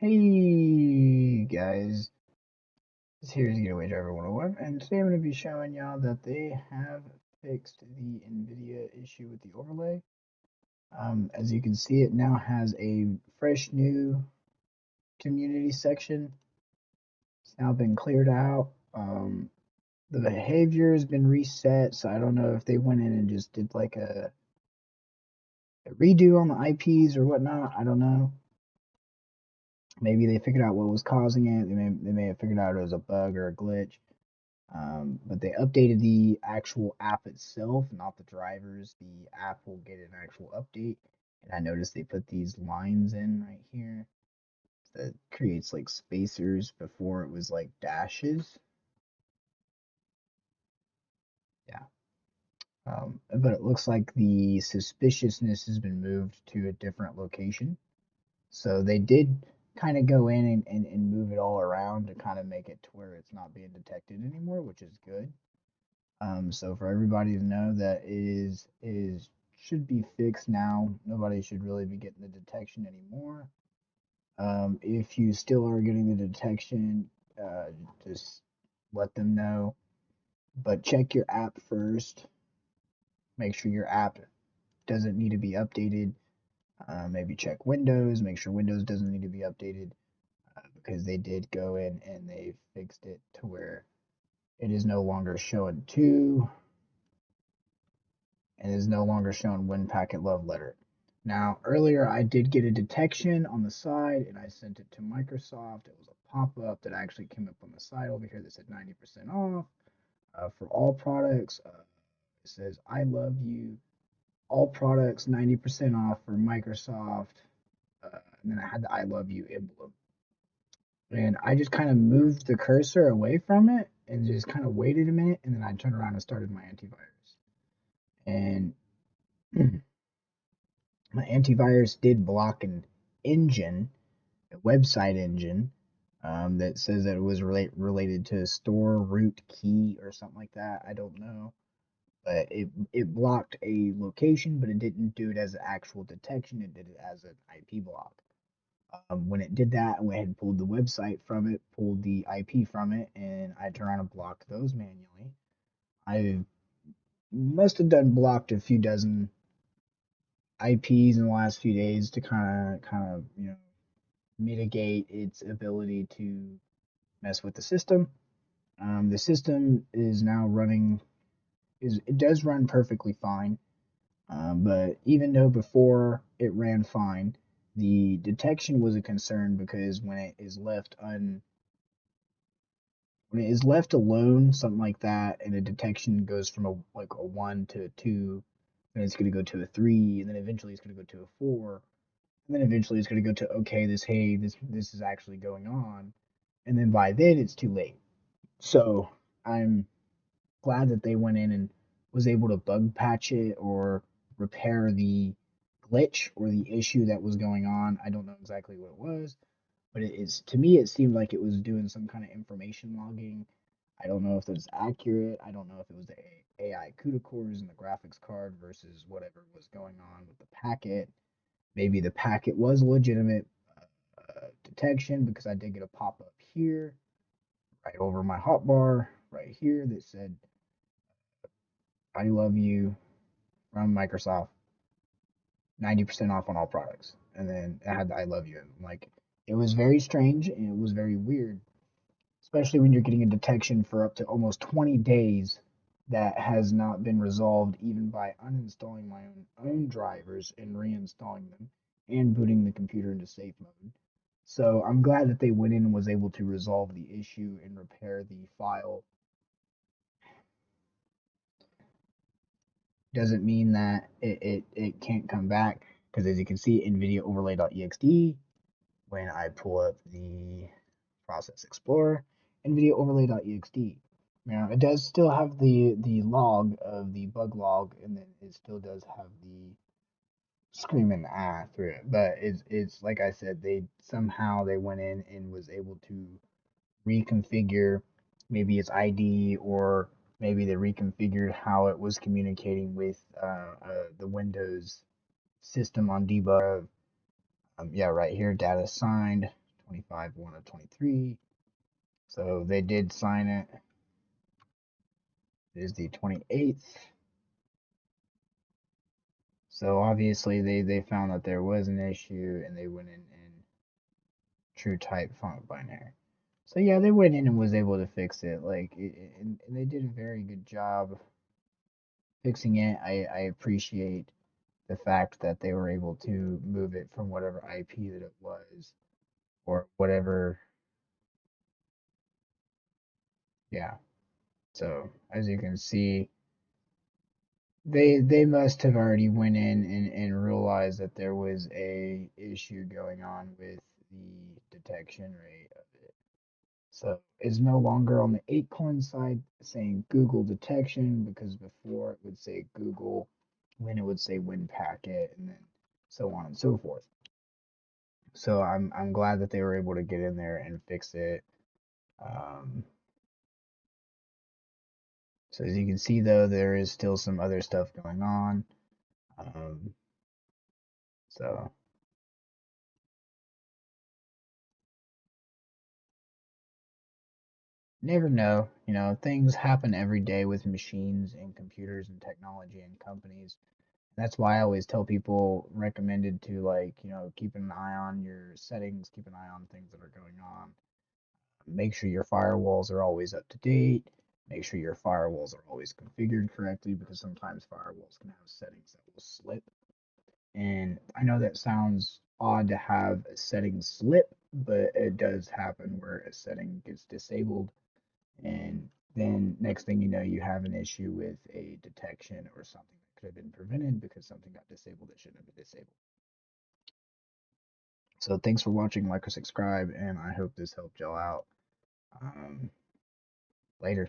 Hey guys, here's Getaway Driver 101, and today I'm going to be showing y'all that they have fixed the NVIDIA issue with the overlay. As you can see, it now has a fresh new community section. It's now been cleared out. The behavior has been reset, so I don't know if they went in and just did like a redo on the IPs or whatnot. I don't know. Maybe they figured out what was causing it. They may have figured out it was a bug or a glitch. But they updated the actual app itself, not the drivers. The app will get an actual update. And I noticed they put these lines in right here that creates like spacers before it was like dashes. Yeah. But it looks like the suspiciousness has been moved to a different location. So they did kind of go in and move it all around to kind of make it to where it's not being detected anymore, which is good. So for everybody to know that it is should be fixed now. Nobody should really be getting the detection anymore. If you still are getting the detection, uh, just let them know. But check your app first. Make sure your app doesn't need to be updated. Maybe check Windows. Make sure Windows doesn't need to be updated because they did go in and they fixed it to where it is no longer showing 2 and is no longer shown when packet love letter. Now, earlier I did get a detection on the side and I sent it to Microsoft. It was a pop-up that actually came up on the side over here that said 90% off for all products. It says, I love you. All products 90% off for Microsoft. And then I had the I love you emblem. And I just kind of moved the cursor away from it and just kind of waited a minute. And then I turned around and started my antivirus. And my antivirus did block an engine, a website engine, that says that it was related to store root key or something like that. I don't know, but it blocked a location, but it didn't do it as an actual detection. It did it as an IP block. When it did that, I went ahead and pulled the website from it, pulled the IP from it, and I turned around and blocked those manually. I must have done blocked a few dozen IPs in the last few days to kind of mitigate its ability to mess with the system. The system is now running is it does run perfectly fine, but even though before it ran fine, the detection was a concern because when it is left alone, something like that, and the detection goes from a 1 to a 2, then it's going to go to a 3, and then eventually it's going to go to a 4, and then eventually it's going to go to okay, this is actually going on, and then by then it's too late. So I'm glad that they went in and was able to bug patch it or repair the glitch or the issue that was going on. I don't know exactly what it was, but it is to me it seemed like it was doing some kind of information logging. I don't know if that's accurate. I don't know if it was the AI CUDA cores in the graphics card versus whatever was going on with the packet. Maybe the packet was a legitimate detection because I did get a pop up here, right over my hotbar, right here that said, I love you from Microsoft, 90% off on all products. And then it had the I love you. And like, it was very strange and it was very weird, especially when you're getting a detection for up to almost 20 days that has not been resolved even by uninstalling my own drivers and reinstalling them and booting the computer into safe mode. So I'm glad that they went in and was able to resolve the issue and repair the file. Doesn't mean that it can't come back because as you can see, NVIDIA overlay.ext, when I pull up the Process Explorer, NVIDIA overlay.ext. Now it does still have the log of the bug log, and then it still does have the screaming through it. But it's like I said, they went in and was able to reconfigure maybe its ID, or maybe they reconfigured how it was communicating with the Windows system on debug. Yeah, right here, data signed 25/1 of 23. So they did sign it. It is the 28th. So obviously they found that there was an issue and they went in true type font binary. So yeah, they went in and was able to fix it. And they did a very good job fixing it. I appreciate the fact that they were able to move it from whatever IP that it was or whatever. Yeah. So as you can see, they must have already went in and realized that there was a issue going on with the detection rate of it. So it's no longer on the 8 coin side saying Google detection because before it would say Google, then it would say win packet, and then so on and so forth. So I'm glad that they were able to get in there and fix it. Um, so as you can see though, there is still some other stuff going on. Um, so never know, things happen every day with machines and computers and technology and companies. That's why I always tell people recommended to keep an eye on your settings, keep an eye on things that are going on. Make sure your firewalls are always up to date. Make sure your firewalls are always configured correctly because sometimes firewalls can have settings that will slip. And I know that sounds odd to have a setting slip, but it does happen where a setting gets disabled and then next thing you know, you have an issue with a detection or something that could have been prevented because something got disabled that shouldn't have been disabled. So thanks for watching, like or subscribe, and I hope this helped y'all out. Later.